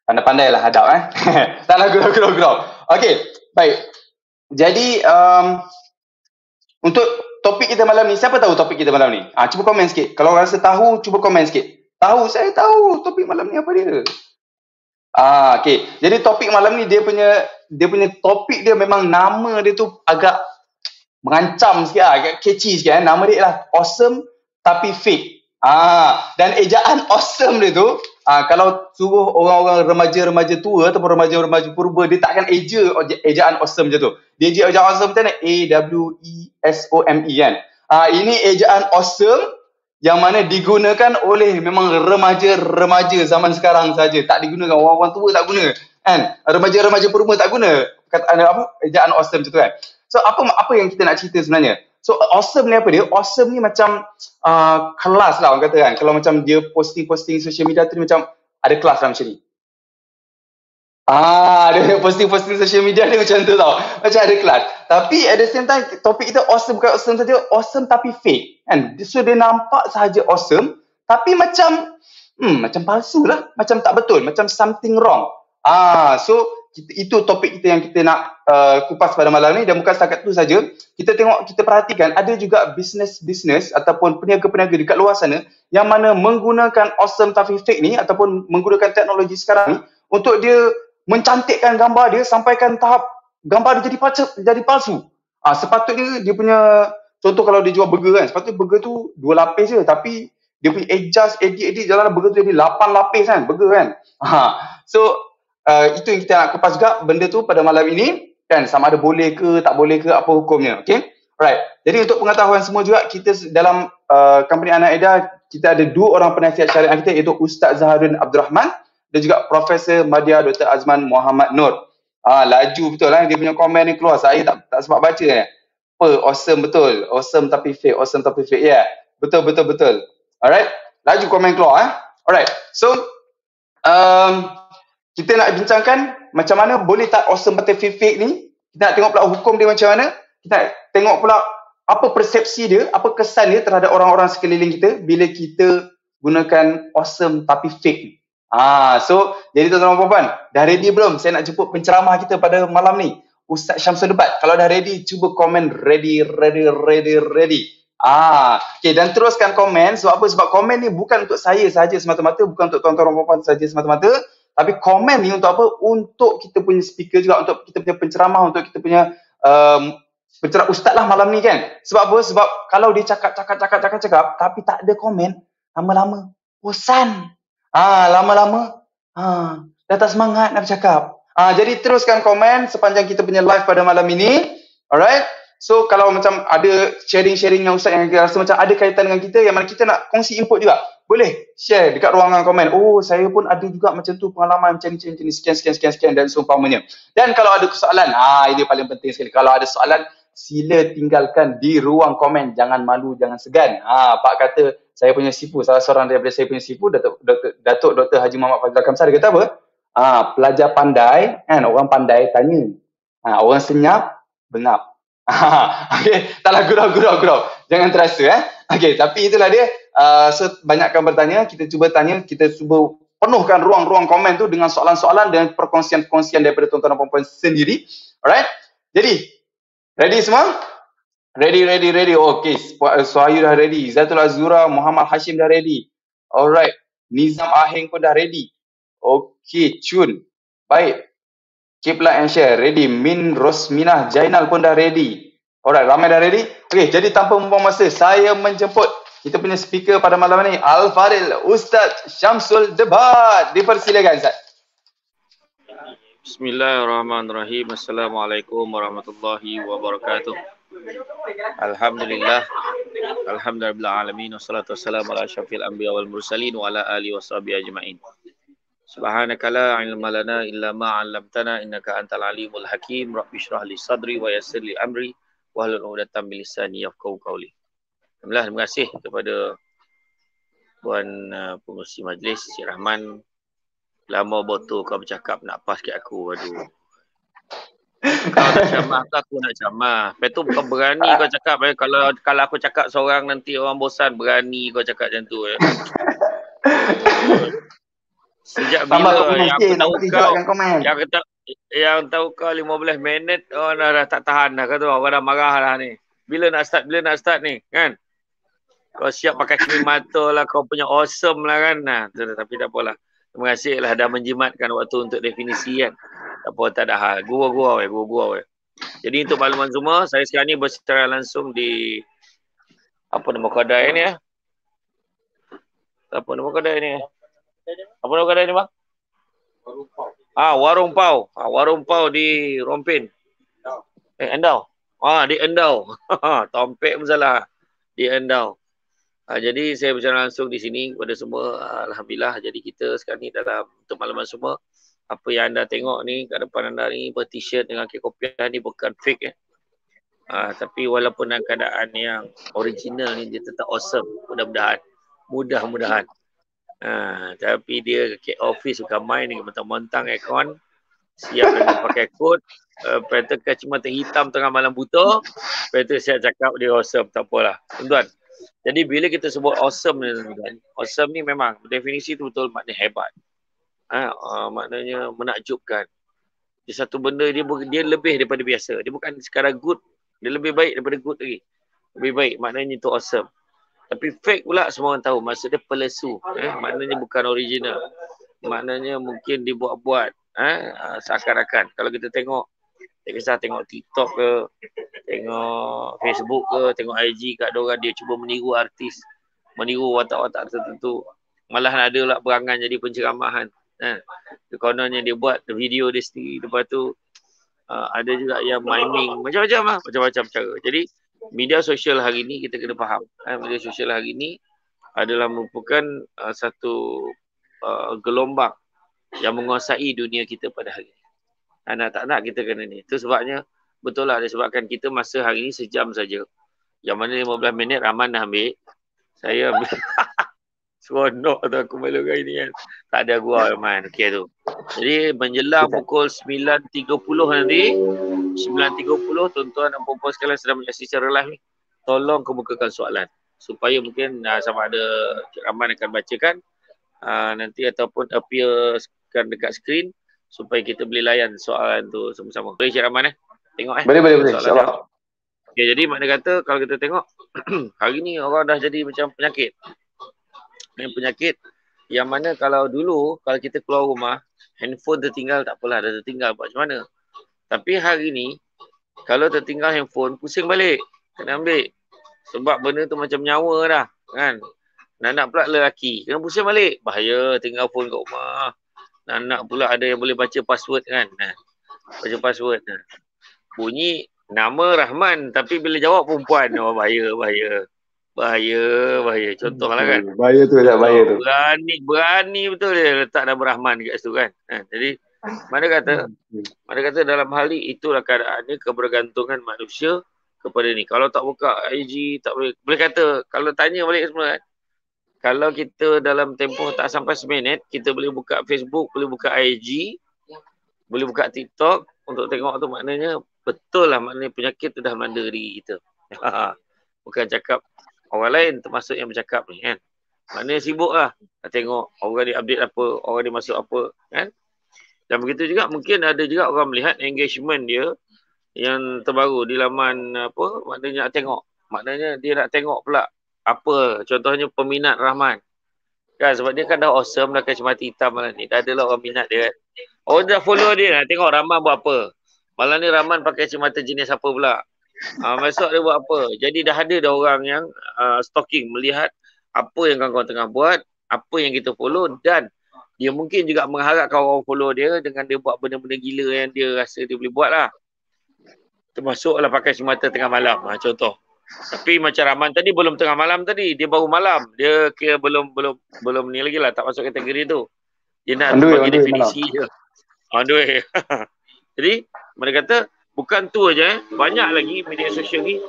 Pandai-pandai lah hadap Taklah gurau. Okey, baik. Jadi untuk topik kita malam ni, siapa tahu topik kita malam ni? Cuba komen sikit. Kalau rasa tahu, cuba komen sikit. Tahu, saya tahu topik malam ni apa dia. Okey. Jadi topik malam ni dia punya topik dia memang nama dia tu agak mengancam sikit agak catchy sikit Nama dia ialah awesome tapi fake. Dan ejaan awesome dia tu, kalau suruh orang-orang remaja-remaja tua ataupun remaja-remaja purba, dia takkan ejaan awesome je tu. Dia ejaan awesome macam mana? A-W-E-S-O-M-E kan. Ini ejaan awesome yang mana digunakan oleh memang remaja-remaja zaman sekarang saja. Tak digunakan orang-orang tua, tak guna kan. Remaja-remaja purba tak guna ejaan awesome macam tu kan. So apa yang kita nak cerita sebenarnya? So awesome ni apa dia? Awesome ni macam kelas lah orang kata kan. Kalau macam dia posting social media tu macam ada kelas lah macam ni. Dia posting social media dia macam tu tau. Macam ada kelas. Tapi at the same time topik kita awesome bukan awesome saja, awesome tapi fake kan. So dia nampak sahaja awesome tapi macam palsu lah, macam tak betul, macam something wrong. So itu topik kita yang kita nak kupas pada malam ni. Dan bukan setakat tu saja, kita perhatikan ada juga bisnes ataupun peniaga-peniaga dekat luar sana yang mana menggunakan awesome tapi fake ni ataupun menggunakan teknologi sekarang ni untuk dia mencantikkan gambar dia sampaikan tahap gambar dia jadi palsu. Sepatutnya dia punya, contoh kalau dia jual burger kan, sepatutnya burger tu 2 lapis je, tapi dia punya edit jalan burger tu jadi 8 lapis kan burger kan. So itu yang kita nak kupas juga benda tu pada malam ini kan, sama ada boleh ke tak boleh ke, apa hukumnya. Okay, alright. Jadi untuk pengetahuan semua juga, kita dalam company Anak Aida kita ada 2 orang penasihat syariah kita, iaitu Ustaz Zaharuddin Abdul Rahman dan juga Profesor Madya Dr. Azman Muhammad Nur. Laju betul lah dia punya komen ni keluar, saya tak sempat baca awesome betul, awesome tapi fake, awesome tapi fake. Betul. Alright, laju komen keluar Alright, so kita nak bincangkan macam mana boleh tak awesome tapi fake ni. Kita nak tengok pula hukum dia macam mana. Kita nak tengok pula apa persepsi dia, apa kesan dia terhadap orang-orang sekeliling kita bila kita gunakan awesome tapi fake ni. So jadi tuan-tuan dan puan-puan, dah ready belum? Saya nak jemput penceramah kita pada malam ni, Ustaz Syamsul Debat. Kalau dah ready, cuba komen ready. Okay, dan teruskan komen. Sebab apa? Sebab komen ni bukan untuk saya saja semata-mata, bukan untuk tuan-tuan dan puan-puan saja semata-mata, tapi komen ni untuk apa? Untuk kita punya speaker juga, untuk kita punya penceramah, untuk kita punya penceramah ustaz lah malam ni kan. Sebab apa? Sebab kalau dia cakap tapi tak ada komen, lama-lama bosan. Lama-lama dah tak semangat nak bercakap. Jadi teruskan komen sepanjang kita punya live pada malam ini. Alright. So kalau macam ada sharing-sharing yang ustaz yang rasa macam ada kaitan dengan kita, yang mana kita nak kongsi input juga, boleh share dekat ruangan komen. Saya pun ada juga macam tu, pengalaman macam ni, sekian dan seumpamanya. Dan kalau ada soalan, ini paling penting sekali. Kalau ada soalan, sila tinggalkan di ruang komen. Jangan malu, jangan segan. Pak kata, saya punya sifu, salah seorang daripada saya punya sifu, Datuk Dr. Haji Muhammad Fazlul Kamsar, dia kata apa? Pelajar pandai, kan, orang pandai tanya. Orang senyap, bengap. Okay, taklah gurau. Jangan terasa Okay, tapi itulah dia. So banyakkan bertanya, kita cuba penuhkan ruang-ruang komen tu dengan soalan-soalan dan perkongsian-perkongsian daripada tuan-tuan dan puan-puan sendiri. Alright. Jadi, ready semua? Ready. Okay, Suhayu dah ready. Zatul Azura, Muhammad Hashim dah ready. Alright. Nizam Aheng pun dah ready. Okay, Chun. Baik. Keep like and share. Ready. Min Rosminah Jainal pun dah ready. Alright, ramai dah ready. Okay, jadi tanpa membuang masa, saya menjemput kita punya speaker pada malam ni, Al-Fadhil Ustaz Syamsul Debat. Dipersilakan Ustaz. Bismillahirrahmanirrahim. Assalamualaikum warahmatullahi wabarakatuh. Alhamdulillah. Alhamdulillahirabbil alamin. Wassalatu wassalamu ala asyrafil anbiya wal mursalin wa ala alihi washabihi ajmain. Subhanaka la ilma lana illa ma 'allamtana innaka antal alimul hakim. Rabbi shrah li sadri wa yassir li amri wahlul 'uqdatam min lisani yafqahu qawli. Alhamdulillah, terima kasih kepada Puan pengurusi majlis Cik Rahman. Lama botol kau bercakap nak pas kat aku. Aduh. Kau nak camah ke aku nak camah. Lepas tu bukan berani kau cakap. Kalau aku cakap seorang nanti orang bosan. Berani kau cakap macam tu. Sejak Tambah kat bila komen yang sikit, aku nak tahu bertijak kau, kan komen. yang tahu kau 15 minit, oh dah tak tahan dah. Kata orang dah marah dah ni. Bila nak start ni, kan? Kau siap pakai krim mata lah, kau punya awesome lah kan. Nah, tapi tak apalah. Terima kasih lah dah menjimatkan waktu untuk definisi kan. Tak apa, tak ada hal. Gua. Jadi untuk makluman semua, saya sekarang ni bersecara langsung di apa nama kedai ni ya? Apa nama kedai ni? Apa nama kedai ni bang? Warung Pau. Warung Pau di Rompin. Endau. Di Endau. Tompek pun salah. Di Endau. Jadi saya berbicara langsung di sini kepada semua. Alhamdulillah. Jadi kita sekarang ni dalam untuk makluman semua. Apa yang anda tengok ni kat depan anda ni t-shirt dengan kopiah ni bukan fake tapi walaupun dalam keadaan yang original ni dia tetap awesome. Mudah-mudahan. Tapi dia ke office bukan main ni mentang-mentang aircon siap dengan pakai coat lepas kacamata hitam tengah malam buta lepas tu saya cakap dia awesome. Tak apalah tuan-tuan. Jadi bila kita sebut awesome ni tuan-tuan, awesome ni memang definisi tu betul maknanya hebat. Maknanya menakjubkan. Dia satu benda dia lebih daripada biasa. Dia bukan sekadar good, dia lebih baik daripada good lagi. Lebih baik maknanya itu awesome. Tapi fake pula semua orang tahu. Maksud dia palsu. Maknanya bukan original. Maknanya mungkin dibuat-buat. Seakan-akan. Kalau kita tengok, tak kisah tengok TikTok ke, tengok Facebook ke, tengok IG kat diorang, dia cuba meniru artis. Meniru watak-watak tertentu. Malahan ada lah perangan jadi penceramahan. Kononnya dia buat video dia sendiri. Lepas tu ada juga yang miming. Macam-macam lah. Macam-macam cara. Jadi media sosial hari ni kita kena faham. Media sosial hari ni adalah merupakan satu gelombang yang menguasai dunia kita pada hari ini. Nak tak nak kita kena ni. Itu sebabnya betul lah disebabkan kita masa hari ni sejam saja. Yang mana 15 minit Rahman dah ambil. Saya ambil seronok tu aku malu hari ni kan. Tak ada gua Rahman. Okey tu. Jadi menjelang pukul 9.30 nanti 9.30 tuan-tuan dan puan-puan sekalian sedang menyaksikan secara live ni. Tolong kemukakan soalan. Supaya mungkin sama ada Cik Rahman akan bacakan nanti ataupun appearkan dekat skrin supaya kita boleh layan soalan tu sama-sama. Boleh Cik Rahman Tengok Boleh. InsyaAllah. Okay, jadi makna kata kalau kita tengok hari ni orang dah jadi macam penyakit. Penyakit yang mana kalau dulu kalau kita keluar rumah handphone tertinggal tak apalah, dah tertinggal buat macam mana. Tapi hari ni kalau tertinggal handphone pusing balik, kena ambil. Sebab benda tu macam nyawa dah kan. Nak pula lelaki kena pusing balik. Bahaya tinggal phone kat rumah. Nak pula ada yang boleh baca password kan. Baca password. Bunyi nama Rahman tapi bila jawab perempuan. Bahaya. Contohlah kan. Bahaya tu. Berani betul dia letak nama Rahman kat situ kan. Jadi mana kata dalam hal ni itulah keadaannya kebergantungan manusia kepada ni. Kalau tak buka IG tak boleh kata kalau tanya balik semua kan. Kalau kita dalam tempoh tak sampai seminit, kita boleh buka Facebook, boleh buka IG, boleh buka TikTok untuk tengok tu maknanya betul lah maknanya penyakit tu dah melanda diri kita. Bukan cakap orang lain termasuk yang bercakap ni kan. Maknanya sibuk lah. Tengok orang dia update apa, orang dia masuk apa kan. Dan begitu juga mungkin ada juga orang melihat engagement dia yang terbaru di laman apa, maknanya nak tengok. Maknanya dia nak tengok pula apa, contohnya peminat Rahman. Kan sebab dia kan dah awesome dah kacamata hitam malam ni. Dah ada lah orang minat dia kan. Orang dah follow dia nak tengok Rahman buat apa. Malam ni Rahman pakai kacamata jenis apa pula. Masuk dia buat apa. Jadi dah ada dah orang yang stalking melihat apa yang kawan-kawan tengah buat, apa yang kita follow dan dia mungkin juga mengharapkan orang follow dia dengan dia buat benda-benda gila yang dia rasa dia boleh buat lah. Termasuklah pakai kacamata tengah malam. Contoh. Tapi macam Rahman tadi belum tengah malam tadi. Dia baru malam. Dia kira belum ni lagi lah. Tak masuk kategori tu. Dia nak bagi definisi je. Andui. Jadi, mereka kata bukan tu aja. Banyak lagi media sosial ni.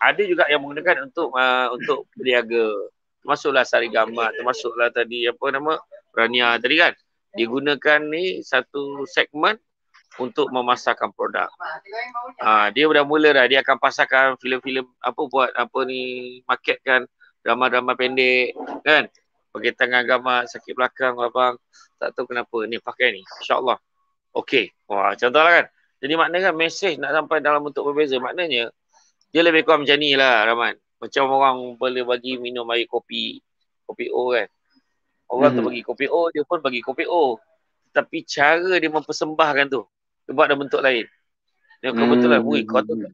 Ada juga yang menggunakan untuk berniaga. Termasuklah Sarigama. Termasuklah tadi apa nama Rania tadi kan. Digunakan ni satu segmen untuk memasarkan produk. Dia dah mula dah. Dia akan pasarkan filem-filem apa buat apa ni, marketkan drama-drama pendek kan. pakai tangan gamat, sakit belakang abang. Tak tahu kenapa ni pakai ni. InsyaAllah. Okey. Wah, contohlah kan. Jadi maknanya kan mesej nak sampai dalam bentuk berbeza. Maknanya dia lebih kurang macam ni lah Rahman. Macam orang boleh bagi minum air kopi O kan. Orang tu bagi kopi O, dia pun bagi kopi O. Tapi cara dia mempersembahkan tu, dia buat dalam bentuk lain. Dia kebetulan,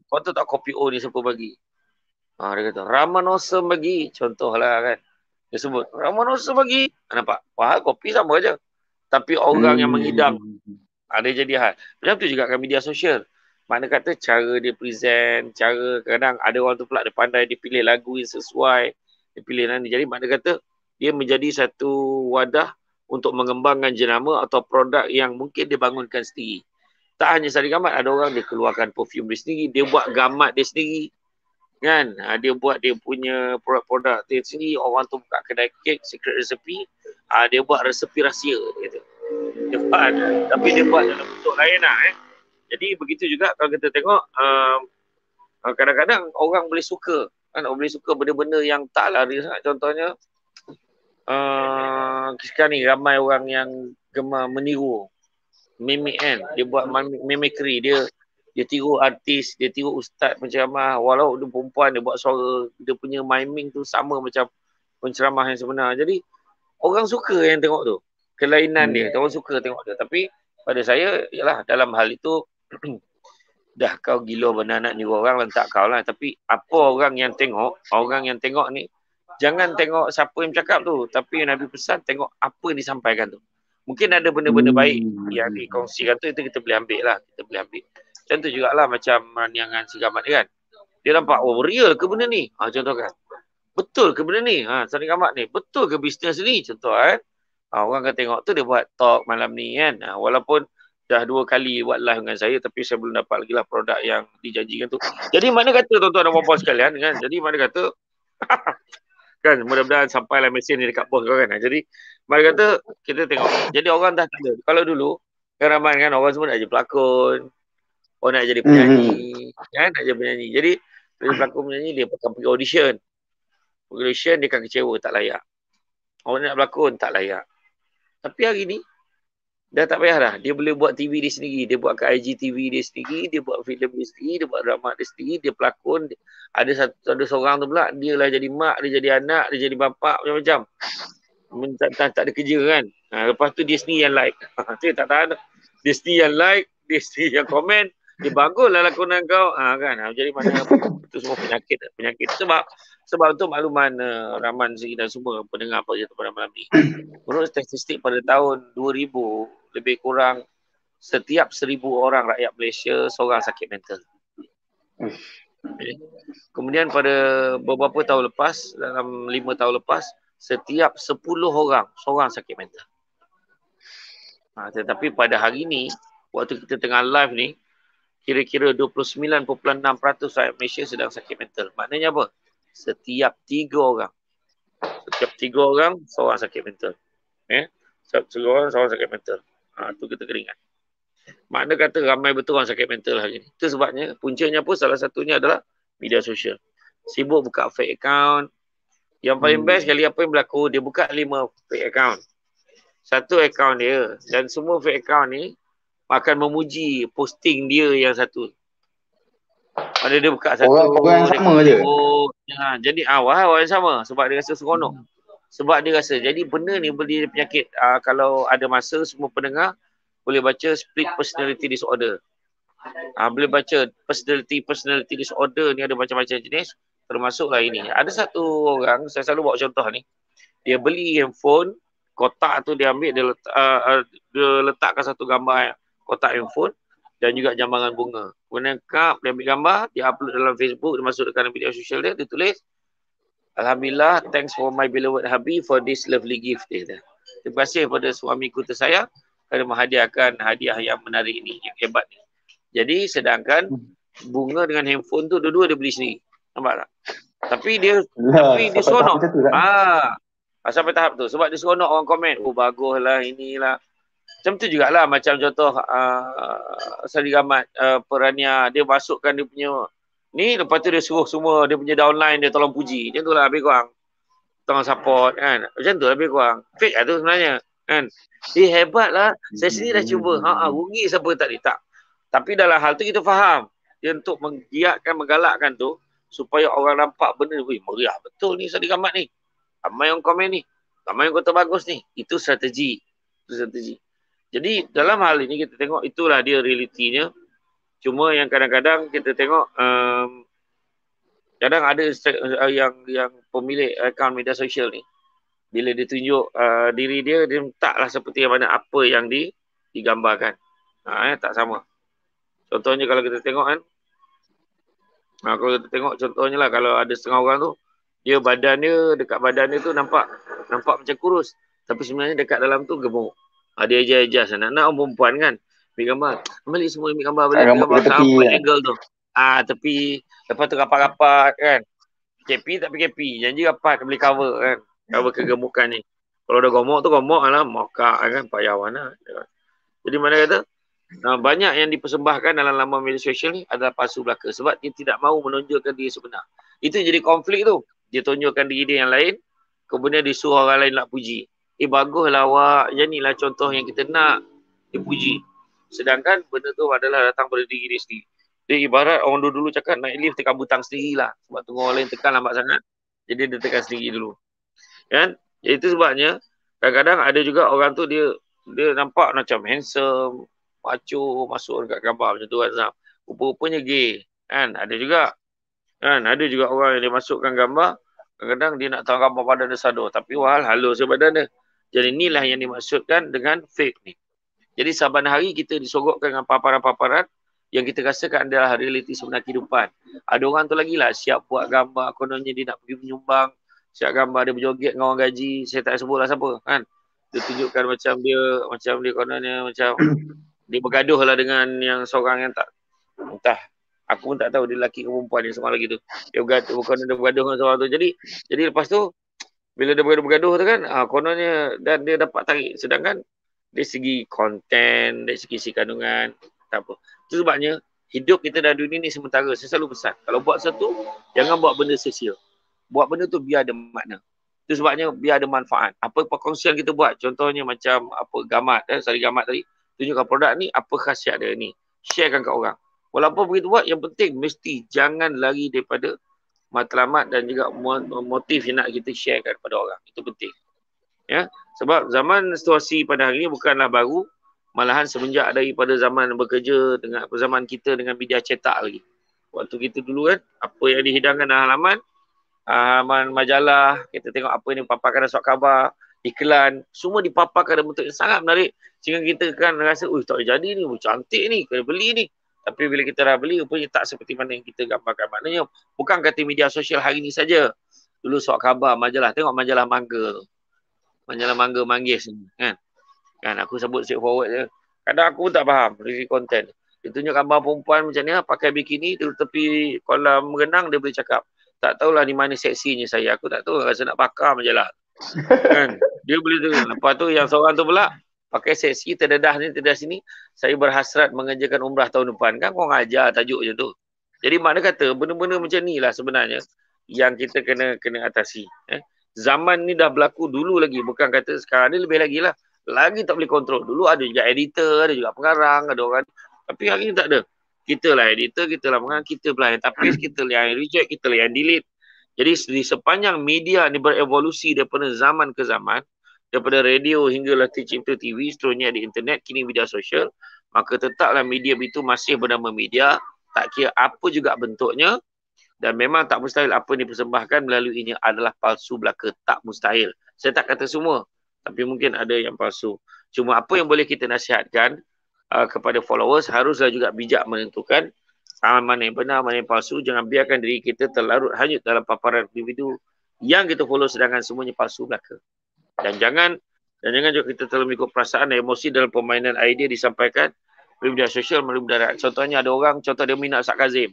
kau tu tak kopi O ni siapa bagi? Dia kata, Rahman Awesome bagi. Contohlah kan. Dia sebut, Rahman Awesome bagi. Nampak? Wah, kopi sama aja. Tapi orang yang menghidang, ada jadi hal. Macam tu juga kan media sosial. Makna kata cara dia present, cara kadang ada orang tu pula dia pandai, dia pilih lagu yang sesuai, dia pilih nanti. Jadi makna kata dia menjadi satu wadah untuk mengembangkan jenama atau produk yang mungkin dia bangunkan sendiri. Tak hanya Sari Gamat, ada orang dia keluarkan perfume dia sendiri, dia buat gamat dia sendiri. Kan? Dia buat dia punya produk-produk dia sendiri, orang tu buka kedai kek, secret recipe, dia buat resepi rahsia gitu. Dia buat, tapi dia buat dalam bentuk lain lah. Jadi begitu juga kalau kita tengok kadang-kadang orang boleh suka kan, orang boleh suka benda-benda yang tak lari sangat. Contohnya sekarang ni ramai orang yang gemar meniru mimik kan, dia buat mimicry, dia tiru artis, dia tiru ustaz penceramah, walau dia perempuan, dia buat suara, dia punya miming tu sama macam penceramah yang sebenar. Jadi orang suka yang tengok tu, kelainan dia, orang suka tengok dia. Tapi pada saya, ialah dalam hal itu dah kau gila benar nak niru orang, lentak kau lah. Tapi apa orang yang tengok ni, jangan tengok siapa yang cakap tu, tapi Nabi pesan tengok apa yang disampaikan tu. Mungkin ada benda-benda baik yang dikongsikan tu, itu kita boleh ambil lah. Kita boleh ambil. Contoh jugalah macam niangan si Gamat ni kan. Dia nampak, oh real ke benda ni? Contoh kan. Betul ke benda ni? Sari Gamat ni. Betul ke bisnes ni? Contoh kan. Orang akan tengok tu dia buat talk malam ni kan. Walaupun dah 2 kali buat live dengan saya, tapi saya belum dapat lagi lah produk yang dijanjikan tu. Jadi mana kata tuan-tuan dan puan-puan sekalian kan. Jadi mana kata kan, mudah-mudahan sampailah mesin ni dekat bos kau kan. Jadi mana kata kita tengok. Jadi orang dah tak ada. Kalau dulu kan ramai kan orang semua nak jadi pelakon, orang nak jadi penyanyi kan, nak jadi penyanyi. Jadi dia pelakon penyanyi, dia akan pergi audition. Dia akan kecewa, tak layak. Orang nak berlakon tak layak. Tapi hari ni dah tak payah dah. Dia boleh buat TV dia sendiri. Dia buat ke IGTV dia sendiri. Dia buat filem dia sendiri. Dia buat drama dia sendiri. Dia pelakon. Ada seorang tu pula. Dia lah jadi mak. Dia jadi anak. Dia jadi bapak. Macam-macam. Tak ada kerja kan. Lepas tu dia sendiri yang like. Tu tak tahan. Dia sendiri yang like. Dia sendiri yang komen. Dia baguslah lakonan kau. Kan. Jadi mana itu semua penyakit. Sebab untuk makluman Rahman Zee dan semua pendengar Pagi pada malam ni. Menurut statistik pada tahun 2000, lebih kurang setiap 1000 orang rakyat Malaysia seorang sakit mental. Okay. Kemudian pada beberapa tahun lepas, dalam 5 tahun lepas, setiap 10 orang seorang sakit mental. Tetapi pada hari ni, waktu kita tengah live ni, kira-kira 29.6% rakyat Malaysia sedang sakit mental. Maknanya apa? Setiap 3 orang seorang sakit mental. Setiap 3 orang seorang sakit mental. Tu kita kena ingat. Makna kata ramai betul orang sakit mental hari ni. Itu sebabnya, puncanya pun salah satunya adalah media sosial. Sibuk buka fake account. Yang paling best sekali apa yang berlaku, dia buka 5 fake account. Satu account dia. Dan semua fake account ni akan memuji posting dia yang satu. Ada dia buka satu. Orang yang sama je. Jadi orang yang sama. Sebab dia rasa seronok. Sebab dia rasa. Jadi benda ni boleh penyakit. Kalau ada masa semua pendengar boleh baca split personality disorder. Boleh baca personality disorder ni ada macam-macam jenis. Termasuklah ini. Ada satu orang, saya selalu bawa contoh ni. Dia beli handphone, kotak tu dia ambil, dia letakkan satu gambar kotak handphone dan juga jambangan bunga. Kemudian dia ambil gambar, dia upload dalam Facebook, dia masuk dalam media sosial dia tulis, Alhamdulillah, thanks for my beloved hubby for this lovely gift. Terima kasih kepada suamiku tersayang kerana menghadiahkan hadiah yang menarik ni, yang hebat ni. Jadi sedangkan bunga dengan handphone tu dua-dua dia beli sendiri. Nampak tak? Tapi dia seronok. Sampai tahap tu. Sebab dia seronok orang komen, oh baguslah inilah. Macam tu jugalah, macam contoh Sari Gamat, Perania, dia masukkan dia punya ni, lepas tu dia suruh semua dia punya downline dia tolong puji. Macam tu lah lebih kurang. tengah support kan. Macam tu lebih kurang. Fake lah tu sebenarnya kan. Hebat lah. Saya sendiri dah cuba. Rugi siapa tak tak. Tapi dalam hal tu kita faham. Dia untuk menggiatkan, menggalakkan tu supaya orang nampak benda ni. Meriah betul ni Sadi Gamat ni. Ramai yang komen ni. Ramai yang kata bagus ni. Itu strategi. Jadi dalam hal ini kita tengok itulah dia realitinya. Cuma yang kadang-kadang kita tengok kadang ada yang pemilik akaun media sosial ni bila dia tunjuk diri dia taklah seperti yang mana apa yang digambarkan. Tak sama. Contohnya kalau kita tengok kan, kalau kita tengok contohnya lah kalau ada setengah orang tu dia dekat badan dia tu nampak macam kurus tapi sebenarnya dekat dalam tu gemuk. Dia adjust nak orang perempuan kan ambil gambar, balik semua ambil gambar balik gambar sampai angle tu. Tepi lepas tu rapat-rapat kan. KP tak PKP. Janji rapat boleh cover kan. Cover kegemukan ni. Kalau dah gemuk tu gemuk lah. Maka kan payah mana. Jadi mana kata. Banyak yang dipersembahkan dalam laman media sosial ni adalah palsu belaka. Sebab dia tidak mahu menonjolkan diri sebenar. Itu jadi konflik tu. Dia tunjukkan diri dia yang lain. Kemudian disuruh orang lain nak puji. Baguslah awak. Jadilah contoh yang kita nak dipuji. Sedangkan benda tu adalah datang pada diri dia sendiri. Dia ibarat orang dulu cakap naik lift tekan butang sendirilah. Sebab tunggu orang lain tekan lambat sangat. Jadi dia tekan sendiri dulu. Kan? Itu sebabnya kadang-kadang ada juga orang tu dia nampak macam handsome, macho, masuk dekat gambar macam tu kan. Rupa-rupanya gay. Kan? Ada juga. Kan? Ada juga orang yang dia masukkan gambar. Kadang-kadang dia nak tahu gambar badan dia sadar. Tapi halus je badan dia. Jadi inilah yang dimaksudkan dengan fake ni. Jadi saban hari kita disogokkan dengan paparan-paparan yang kita rasakan adalah realiti sebenar kehidupan. Ada orang tu lagi lah siap buat gambar, kononnya dia nak pergi menyumbang, siap gambar dia berjoget dengan orang gaji, saya tak sebut lah siapa kan. Dia tunjukkan macam dia kononnya macam dia bergaduh lah dengan yang seorang yang tak, entah, aku pun tak tahu dia lelaki ke perempuan yang seorang lagi tu. Dia bergaduh dengan seorang tu. Jadi lepas tu, bila dia bergaduh tu kan, kononnya dan dia dapat tarik. Sedangkan dari segi konten, dari segi isi kandungan, tak apa. Itu sebabnya hidup kita dalam dunia ni sementara. Saya selalu pesan. Kalau buat satu, jangan buat benda sia-sia. Buat benda tu biar ada makna. Itu sebabnya biar ada manfaat. Apa perkongsian kita buat. Contohnya macam apa Gamat. Sari Gamat tadi. Tunjukkan produk ni, apa khasiat dia ni. Sharekan kat orang. Walaupun begitu buat, yang penting mesti jangan lari daripada matlamat dan juga motif yang nak kita sharekan kepada orang. Itu penting. Ya, sebab zaman situasi pada hari ini bukanlah baru, malahan semenjak daripada zaman bekerja dengan zaman kita dengan media cetak lagi. Waktu kita dulu kan, apa yang dihidangkan dalam halaman majalah, kita tengok apa yang dipaparkan dalam surat khabar, iklan, semua dipaparkan dalam bentuk yang sangat menarik sehingga kita kan rasa, tak jadi ni, cantik ni, kena beli ni. Tapi bila kita dah beli, rupanya tak seperti mana yang kita gambarkan. Maknanya bukan kata media sosial hari ni saja. Dulu surat khabar, majalah, tengok majalah Mangga. Majalah Mangga Manggis ni kan. Kan aku sebut straight forward je. Kadang aku pun tak faham dari konten. Dia tunjuk gambar perempuan macam ni pakai bikini di tepi kolam renang dia boleh cakap. Tak tahulah di mana seksinya saya. Aku tak tahu rasa nak bakar majalah. Kan? Dia boleh tu. Lepas tu yang seorang tu pula pakai seksi terdedah ni terdedah sini. Saya berhasrat mengerjakan umrah tahun depan. Kan kau ngajar tajuk je tu. Jadi mana kata benda-benda macam ni lah sebenarnya yang kita kena atasi. Zaman ni dah berlaku dulu lagi. Bukan kata sekarang ni lebih lagi lah. Lagi tak boleh kontrol. Dulu ada juga editor, ada juga pengarang, ada orang. Tapi hari ni tak ada. Kita lah editor, kita lah pengarang, kita lah yang tapis, kita lah yang reject, kita lah yang delete. Jadi di sepanjang media ni berevolusi daripada zaman ke zaman, daripada radio hinggalah tercipta TV, seterusnya di internet, kini media sosial, maka tetaplah media itu masih bernama media, tak kira apa juga bentuknya. Dan memang tak mustahil apa yang dipersembahkan melaluinya adalah palsu belaka. Tak mustahil. Saya tak kata semua. Tapi mungkin ada yang palsu. Cuma apa yang boleh kita nasihatkan kepada followers, haruslah juga bijak menentukan mana yang benar, mana yang palsu. Jangan biarkan diri kita terlarut hanyut dalam paparan individu yang kita follow sedangkan semuanya palsu belaka. Dan jangan juga kita terlalu mengikut perasaan dan emosi dalam permainan idea disampaikan melalui media sosial, melalui mudarat. Contohnya ada orang, contoh dia minat Ustaz Kazim.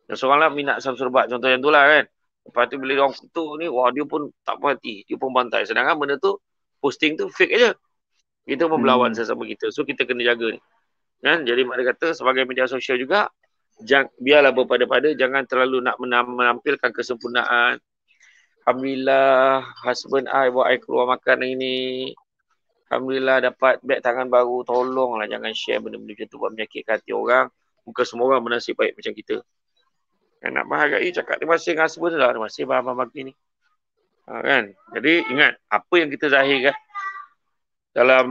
Dan seorang lah minat Samsul Bat. Contoh yang tu lah kan. Lepas tu bila orang tu ni, dia pun tak puas hati. Dia pun bantai. Sedangkan benda tu, posting tu fake aja. Kita pun berlawan sesama kita. So kita kena jaga ni. Kan? Jadi makna kata sebagai media sosial juga, biarlah berpada-pada. Jangan terlalu nak menampilkan kesempurnaan. Alhamdulillah, husband I buat I keluar makan hari ni. Alhamdulillah dapat beg tangan baru. Tolonglah jangan share benda-benda macam tu buat menyakitkan hati orang. Bukan semua orang bernasib baik macam kita. Yang nak menghargai cakap terima kasih dengan husband lah. Terima kasih Abang Magdi ni. Kan? Jadi ingat, apa yang kita zahirkan dalam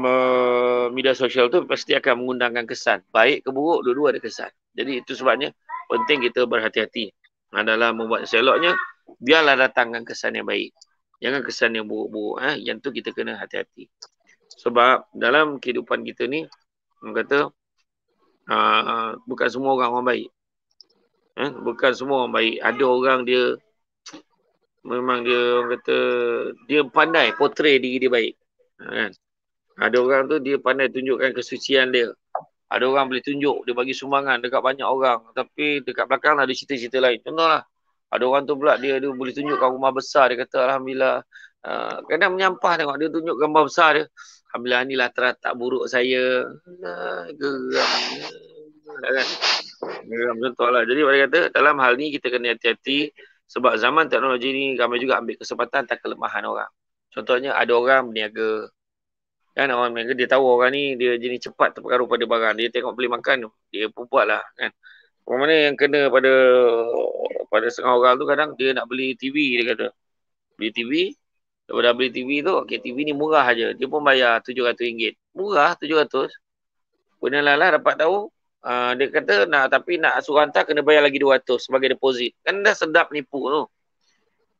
media sosial tu pasti akan mengundangkan kesan. Baik ke buruk, dua-dua ada kesan. Jadi itu sebabnya penting kita berhati-hati. Dalam membuat seloknya, biarlah datangkan kesan yang baik. Jangan kesan yang buruk-buruk. Yang tu kita kena hati-hati. Sebab dalam kehidupan kita ni, orang kata, bukan semua orang baik. Bukan semua orang baik. Ada orang dia, memang dia, orang kata, dia pandai portray diri dia baik. Kan? Ada orang tu dia pandai tunjukkan kesucian dia. Ada orang boleh tunjuk, dia bagi sumbangan dekat banyak orang. Tapi dekat belakang ada cerita-cerita lain. Contohlah, ada orang tu pula dia boleh tunjukkan rumah besar. Dia kata Alhamdulillah. Kadang menyampah tengok dia tunjuk gambar besar dia. Alhamdulillah inilah teratak buruk saya. Geram. Kan? Geram contohlah. Jadi dia kata dalam hal ni kita kena hati-hati. Sebab zaman teknologi ni ramai juga ambil kesempatan tak kelemahan orang. Contohnya ada orang berniaga. Kan orang berniaga dia tahu orang ni dia jenis cepat terpengaruh pada barang. Dia tengok beli makan dia pun buat lah kan. Orang mana yang kena pada setengah orang tu kadang dia nak beli TV dia kata. Beli TV. Daripada beli TV tu, okay, TV ni murah aja. Dia pun bayar RM700. Murah RM700. Benar lah dapat tahu. Dia kata tapi nak suruh hantar kena bayar lagi RM200 sebagai deposit. Kan dah sedap nipu tu.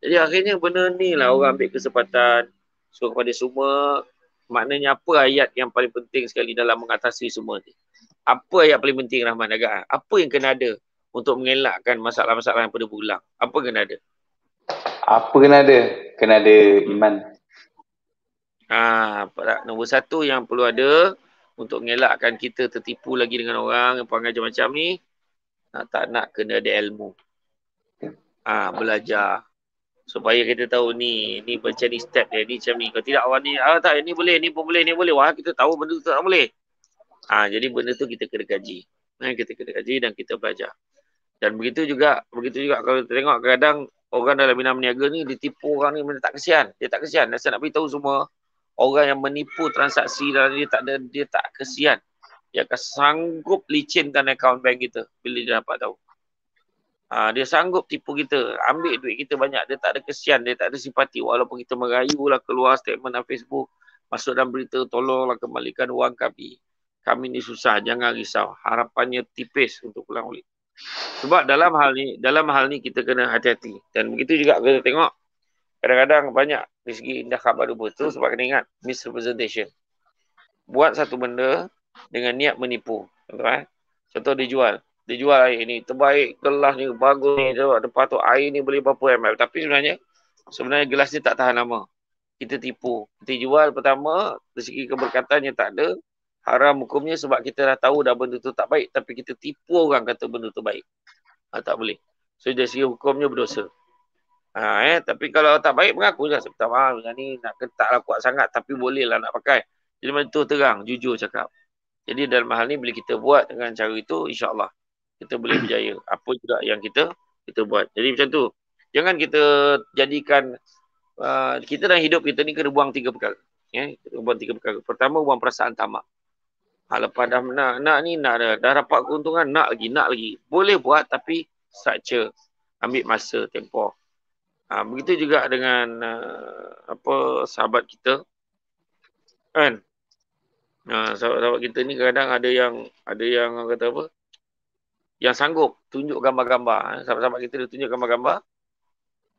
Jadi akhirnya benda ni lah orang ambil kesempatan. So kepada semua, maknanya apa ayat yang paling penting sekali dalam mengatasi semua ni? Apa ayat paling penting Rahman agak? Apa yang kena ada untuk mengelakkan masalah-masalah yang pada berulang? Apa kena ada? Apa kena ada? Kena ada iman. Nombor satu yang perlu ada untuk mengelakkan kita tertipu lagi dengan orang yang perangai macam ni, tak nak kena ada ilmu. Belajar. Supaya kita tahu ni macam ni step dia, ni macam ni. Kalau tidak orang ni, tak, ni boleh, ni pun boleh, ni boleh. Wah, kita tahu benda tu tak boleh. Jadi benda tu kita kena kaji. Kita kena kaji dan kita belajar. Dan begitu juga kalau kita tengok kadang orang dalam bidang berniaga ni ditipu orang ni benda tak kesian. Dia tak kesian. Dan saya nak beritahu semua orang yang menipu transaksi dalam dia tak kesian. Dia akan sanggup licinkan akaun bank kita bila dia dapat tahu. Dia sanggup tipu kita, ambil duit kita banyak, dia tak ada kesian, dia tak ada simpati. Walaupun kita merayulah keluar statement dalam Facebook, masuk dalam berita, tolonglah kembalikan wang kami. Kami ni susah, jangan risau. Harapannya tipis untuk pulang balik. Sebab dalam hal ni kita kena hati-hati. Dan begitu juga kita tengok, kadang-kadang banyak dari segi indah khabar duba tu sebab kena ingat, misrepresentation. Buat satu benda dengan niat menipu. Contoh dijual air ni terbaik, gelas ni bagus ni, lepas tu air ni boleh berapa ml. Tapi sebenarnya gelas ni tak tahan lama. Kita tipu. Kita jual pertama, dari segi keberkatannya tak ada. Haram hukumnya sebab kita dah tahu dah benda tu tak baik. Tapi kita tipu orang kata benda tu baik. Tak boleh. So dari segi hukumnya berdosa. Tapi kalau tak baik mengaku je. Pertama, macam ni nak ketaklah kuat sangat. Tapi boleh lah nak pakai. Jadi macam tu terang, jujur cakap. Jadi dalam hal ni bila kita buat dengan cara itu, insyaAllah kita boleh berjaya. Apa juga yang kita buat. Jadi macam tu. Jangan kita jadikan kita dalam hidup kita ni kena buang 3 perkara. Buang 3 perkara. Pertama, buang perasaan tamak. Lepas dah nak dah dapat keuntungan, nak lagi. Boleh buat tapi structure. Ambil masa, tempoh. Begitu juga dengan sahabat kita. Kan? Sahabat kita ni kadang ada yang kata apa? Yang sanggup tunjuk gambar-gambar. Sahabat-sahabat kita dia tunjuk gambar-gambar.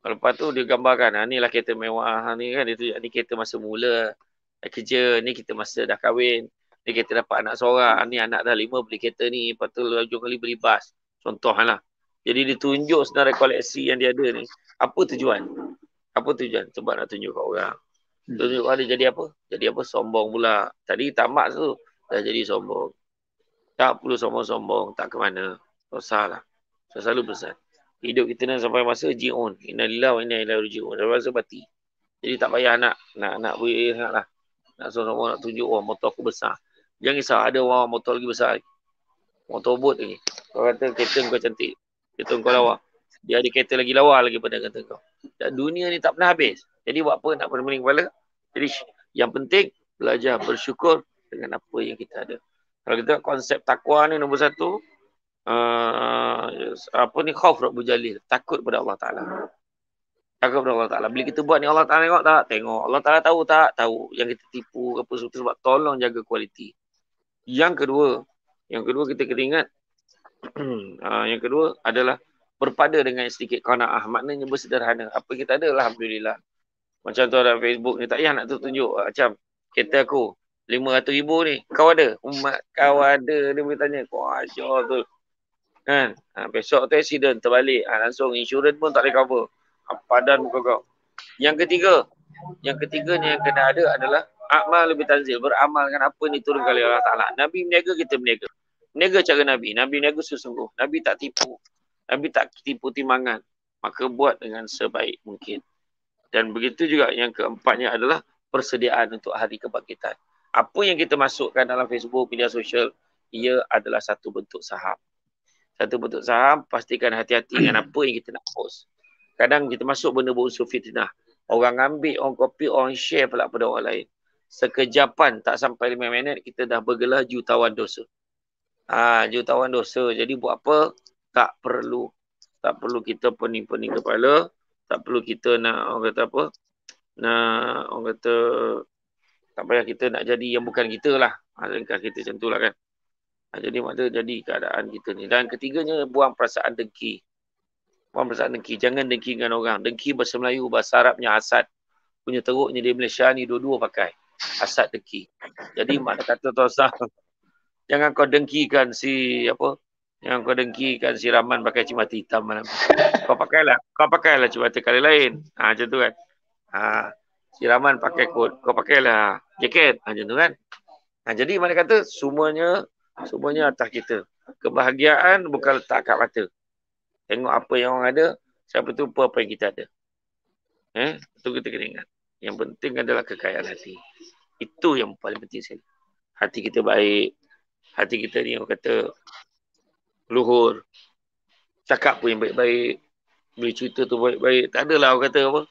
Lepas tu dia gambarkan, ni lah kereta mewah, ni kan dia tunjuk, ni kereta masa mula kerja, ni kita masa dah kahwin, ni kita dapat anak seorang, ni anak dah 5 beli kereta ni, lepas tu hujung kali beli bas. Contoh lah. Jadi dia tunjuk senarai koleksi yang dia ada ni. Apa tujuan? Sebab nak tunjuk kat orang. Tunjuk dia jadi apa? Jadi apa? Sombong pula. Tadi tamak tu, dah jadi sombong. Tak perlu sombong-sombong, tak ke mana. Tak usah lah. Saya selalu pesan. Hidup kita ni sampai masa ji'un. Innalillahi wa inna ilaihi raji'un. Sampai masa mati. Jadi tak payah nak beri sangat lah. Nak sombong nak tunjuk motor aku besar. Jangan risau, ada orang motor lagi besar lagi. Motor bot lagi. Kau kata kereta kau cantik. Kereta kau lawa. Dia ada kereta lagi lawa lagi pada kata kau. Dan dunia ni tak pernah habis. Jadi buat apa nak pening kepala? Jadi yang penting belajar bersyukur dengan apa yang kita ada. Kalau kita konsep takwa ni nombor satu, apa ni, khauf Rabbul Jalil, takut pada Allah Ta'ala. Takut pada Allah Ta'ala. Bila kita buat ni, Allah Ta'ala tengok tak? Tengok. Allah Ta'ala tahu tak? Tahu. Yang kita tipu apa sebab tolong jaga kualiti. Yang kedua kita kena ingat, yang kedua adalah berpada dengan sedikit qanaah. Maknanya bersederhana. Apa kita ada, alhamdulillah. Macam tu ada Facebook ni, tak payah nak tunjuk. Macam kereta aku 500,000 ni, kau ada? Umat kau ada. Dia boleh tanya, kau ajar tu. Kan? Besok tu accident terbalik. Langsung insurans pun tak boleh cover. Padan muka kau. Yang ketiganya yang kena ada adalah amal lebih tanzil. Beramal dengan apa ni turun kali Allah Ta'ala. Nabi meniaga, kita meniaga. Meniaga cara Nabi. Nabi meniaga sesungguh. Nabi tak tipu. Nabi tak tipu timangan. Maka buat dengan sebaik mungkin. Dan begitu juga yang keempatnya adalah persediaan untuk hari kebangkitan. Apa yang kita masukkan dalam Facebook, media sosial, ia adalah satu bentuk saham. Satu bentuk saham, pastikan hati-hati dengan apa yang kita nak post. Kadang kita masuk benda berunsur fitnah. Orang ambil, orang copy, orang share pula pada orang lain. Sekejapan, tak sampai 5 minit, kita dah bergelar jutawan dosa. Jutawan dosa. Jadi buat apa? Tak perlu kita pening-pening kepala. Tak perlu kita nak, orang kata apa? Orang kata, tak payah kita nak jadi yang bukan kita lah. Ringkas kita macam tu lah kan. Jadi maknanya jadi keadaan kita ni. Dan ketiganya, buang perasaan dengki. Buang perasaan dengki. Jangan dengki dengan orang. Dengki bahasa Melayu, bahasa Arabnya hasad. Punya teruknya di Malaysia ni dua-dua pakai. Hasad dengki. Jadi makna kata Tuan, jangan kau dengkikan si apa? Yang kau dengkikan si Rahman pakai cimata hitam malam. Kau pakailah cimata kali lain. Macam tu kan. Si Rahman pakai kot, kau pakailah jaket. Macam tu kan. Jadi mana kata semuanya atas kita. Kebahagiaan bukan letak kat mata. Tengok apa yang orang ada, siapa tu apa yang kita ada. Itu kita kena ingat. Yang penting adalah kekayaan hati. Itu yang paling penting sekali. Hati kita baik. Hati kita ni orang kata luhur. Cakap pun yang baik-baik. Boleh cerita tu baik-baik. Tak adalah orang kata apa.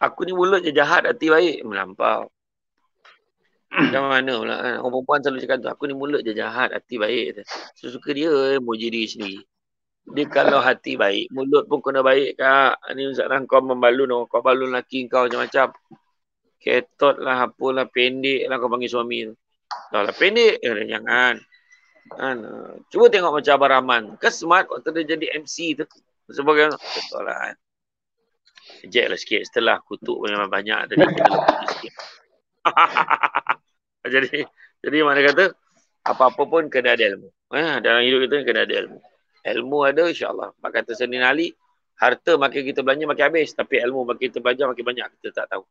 Aku ni mulut je jahat, hati baik. Melampau. Macam mana pula kan. Orang perempuan selalu cakap tu. Aku ni mulut je jahat, hati baik. Sesuka dia muji diri sendiri. Dia kalau hati baik, mulut pun kena baik kak. Ni sekarang kau membalun, kau balun laki kau macam-macam. Ketot lah, apalah, pendek lah kau panggil suami tu. Dah lah pendek, jangan. Cuba tengok macam Abang Rahman. Kan smart waktu dia jadi MC tu. Sebagai betul lah kan. Ejek lah sikit setelah kutuk memang banyak tadi. Sikit. jadi mana kata, apa-apa pun kena ada ilmu. Dalam hidup kita kena ada ilmu. Ilmu ada insyaAllah. Mak kata Sayyidina Ali, harta makin kita belanja makin habis. Tapi ilmu makin kita belajar makin banyak. Kita tak tahu.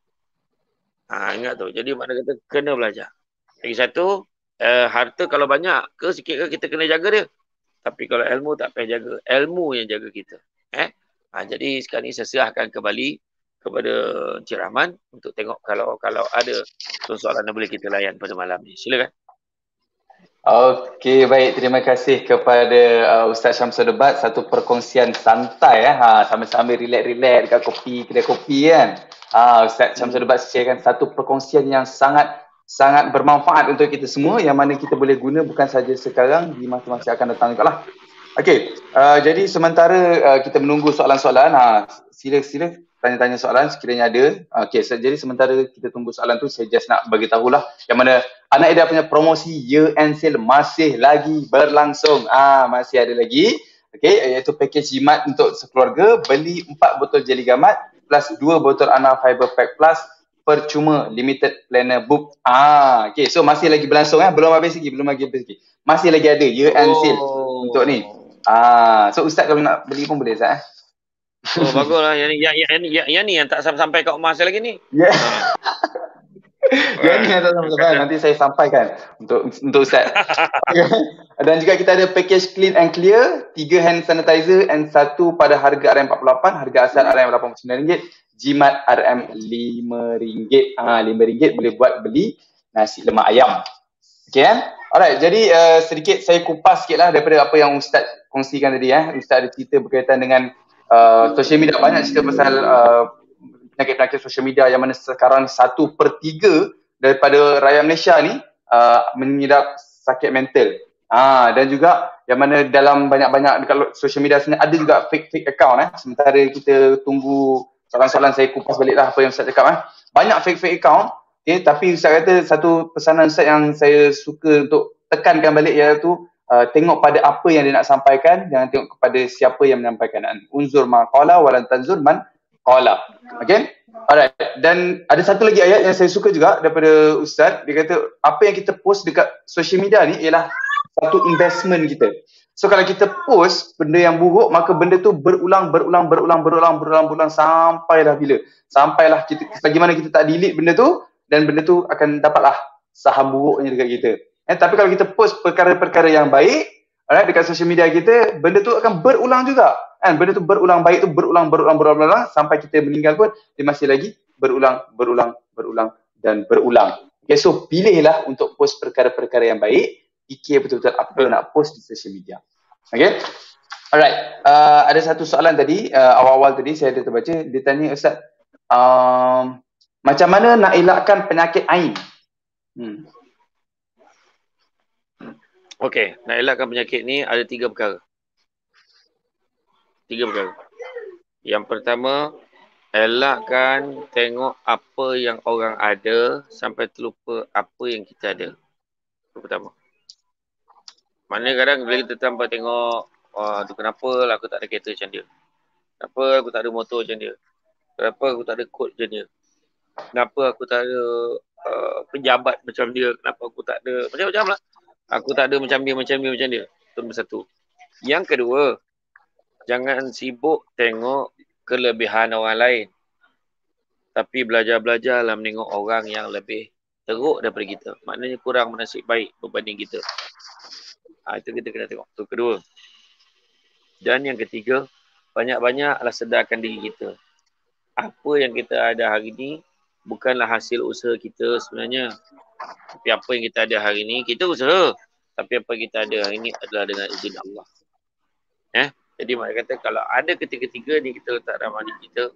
Ingat tu. Jadi makna kata kena belajar. Lagi satu, harta kalau banyak ke sikit ke kita kena jaga dia. Tapi kalau ilmu tak payah jaga. Ilmu yang jaga kita. Jadi sekarang ni saya serahkan kembali kepada Encik Rahman untuk tengok kalau ada soalan yang boleh kita layan pada malam ni. Silakan. Okey, baik. Terima kasih kepada Ustaz Syamsul Debat. Satu perkongsian santai sambil-sambil relax-relax dekat kedai kopi kan. Ustaz Syamsul Debat sediakan satu perkongsian yang sangat bermanfaat untuk kita semua, yang mana kita boleh guna bukan saja sekarang, di masa-masa akan datang juga lah. Okey, jadi sementara kita menunggu soalan-soalan, sila tanya-tanya soalan sekiranya ada. Okey, jadi sementara kita tunggu soalan tu, saya just nak bagi tahulah yang mana Anak Ida punya promosi year end sale masih lagi berlangsung. Masih ada lagi. Okey, iaitu package jimat untuk sekeluarga, beli 4 botol jeli gamat plus 2 botol Ana Fiber Pack Plus percuma limited planner book. Okey, so masih lagi berlangsung belum habis lagi. Masih lagi ada year end sale untuk ni. So Ustaz kalau nak beli pun boleh Ustaz. Baguslah. Yang ni yang tak sampai kat rumah saya lagi ni. Yeah. Yang ni yang tak sampai. Nanti saya sampaikan untuk Ustaz. Dan juga kita ada package clean and clear, 3 hand sanitizer and 1 pada harga RM48, harga asal RM89, jimat RM5. RM5 boleh buat beli nasi lemak ayam. Okay Alright, jadi sedikit saya kupas sikit lah daripada apa yang Ustaz kongsikan tadi. Ustaz ada cerita berkaitan dengan Social media banyak cerita pasal penyakit-penyakit social media yang mana sekarang 1/3 daripada rakyat Malaysia ni mengidap sakit mental. Dan juga yang mana dalam banyak-banyak dekat social media sebenarnya ada juga fake account. Sementara kita tunggu soalan-soalan, saya kupas balik lah apa yang Ustaz cakap. Banyak fake account. Okay, tapi Ustaz kata satu pesanan Ustaz yang saya suka untuk tekankan balik iaitu tengok pada apa yang dia nak sampaikan, jangan tengok kepada siapa yang menyampaikan. Unzur man qala walan tanzur man qala. Okay? Alright. Dan ada satu lagi ayat yang saya suka juga daripada Ustaz. Dia kata apa yang kita post dekat social media ni ialah satu investment kita. So kalau kita post benda yang buruk, maka benda tu berulang sampailah bila? Sampailah kita, bagaimana kita tak delete benda tu, dan benda tu akan dapatlah saham buruknya dekat kita. Tapi kalau kita post perkara-perkara yang baik dekat social media kita, benda tu akan berulang juga. Benda tu berulang, baik tu berulang sampai kita meninggal pun dia masih lagi berulang dan berulang. Okay, so pilihlah untuk post perkara-perkara yang baik, fikir betul-betul apa yang nak post di social media. Okay. Alright. Ada satu soalan tadi, awal-awal tadi saya ada terbaca, dia tanya Ustaz, macam mana nak elakkan penyakit ain? Okey, nak elakkan penyakit ni ada 3 perkara. 3 perkara. Yang pertama, elakkan tengok apa yang orang ada sampai terlupa apa yang kita ada. Itu pertama. Mana kadang bila kita tanpa tengok, tu kenapa lah aku tak ada kereta macam dia? Kenapa aku tak ada motor macam dia? Kenapa aku tak ada kod macam dia? Kenapa aku tak ada pejabat macam dia? Kenapa aku tak ada macam-macam lah. Aku tak ada macam dia. Itu nombor satu. Yang kedua, jangan sibuk tengok kelebihan orang lain. Tapi belajar-belajarlah menengok orang yang lebih teruk daripada kita. Maknanya kurang bernasib baik berbanding kita. Itu kita kena tengok. Itu kedua. Dan yang ketiga, banyak-banyaklah sedarkan diri kita. Apa yang kita ada hari ni bukanlah hasil usaha kita sebenarnya. Tapi apa yang kita ada hari ni, kita usaha. Tapi apa yang kita ada hari ni adalah dengan izin Allah. Jadi maknanya kata kalau ada ketiga-tiga ni kita letak dalam hati kita,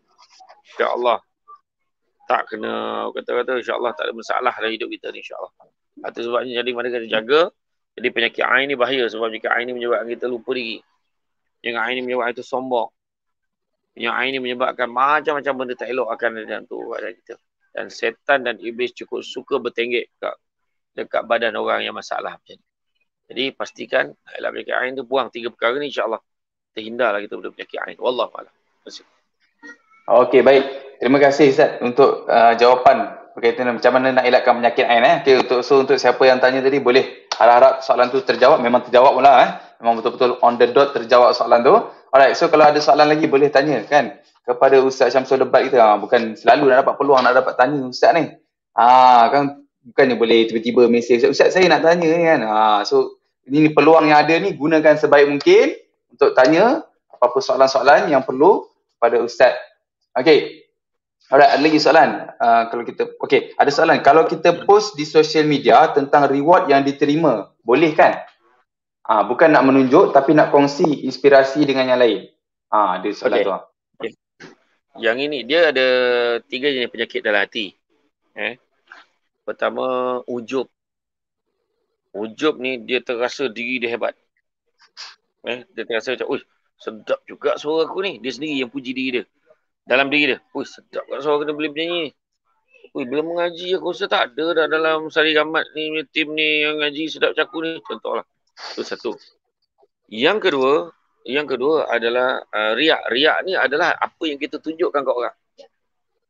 insya-Allah tak kena kata-kata, insya-Allah tak ada masalah dalam hidup kita ni, insya-Allah. Itu sebabnya jadi mana kena jaga. Jadi penyakit ain ni bahaya sebab penyakit ain ni menyebabkan kita lupa diri. Yang ain ni menyebabkan itu sombong. Yang ain ni menyebabkan macam-macam benda tak elok akan ada dalam tubuh badan kita. Dan setan dan iblis cukup suka bertenggek dekat badan orang yang masalah macam ni. Jadi pastikan dalam penyakit ain tu buang 3 perkara ni, insya-Allah terhindarlah kita dari penyakit ain. Wallahualam. Terima kasih. Okey, baik. Terima kasih Ustaz untuk jawapan berkaitan macam mana nak elakkan penyakit ain. Okay, untuk siapa yang tanya tadi, boleh harap-harap soalan tu terjawab. Memang terjawab pula. Memang betul-betul on the dot terjawab soalan tu. Alright, so kalau ada soalan lagi boleh tanya kan kepada Ustaz Syamsul Debat kita. Bukan selalu nak dapat peluang nak dapat tanya Ustaz ni. Kan bukannya boleh tiba-tiba mesej Ustaz saya nak tanya ni kan. So ini peluang yang ada ni, gunakan sebaik mungkin untuk tanya apa-apa soalan-soalan yang perlu kepada Ustaz. Okey. Alright, ada lagi soalan. Ada soalan. Kalau kita post di social media tentang reward yang diterima, boleh kan? Bukan nak menunjuk tapi nak kongsi inspirasi dengan yang lain. Ada soalan tu. Okay. Yang ini dia ada 3 jenis penyakit dalam hati. Pertama, ujub. Ujub ni dia terasa diri dia hebat. Dia terasa macam, sedap juga suara aku ni. Dia sendiri yang puji diri dia. Dalam diri dia. Sedap kat suara kena boleh bernyanyi ni. Bila mengaji aku rasa tak ada dah dalam Sari Gamat ni, tim ni yang ngaji sedap macam aku ni. Contohlah. Itu satu. Yang kedua adalah riak. Riak ni adalah apa yang kita tunjukkan kat orang.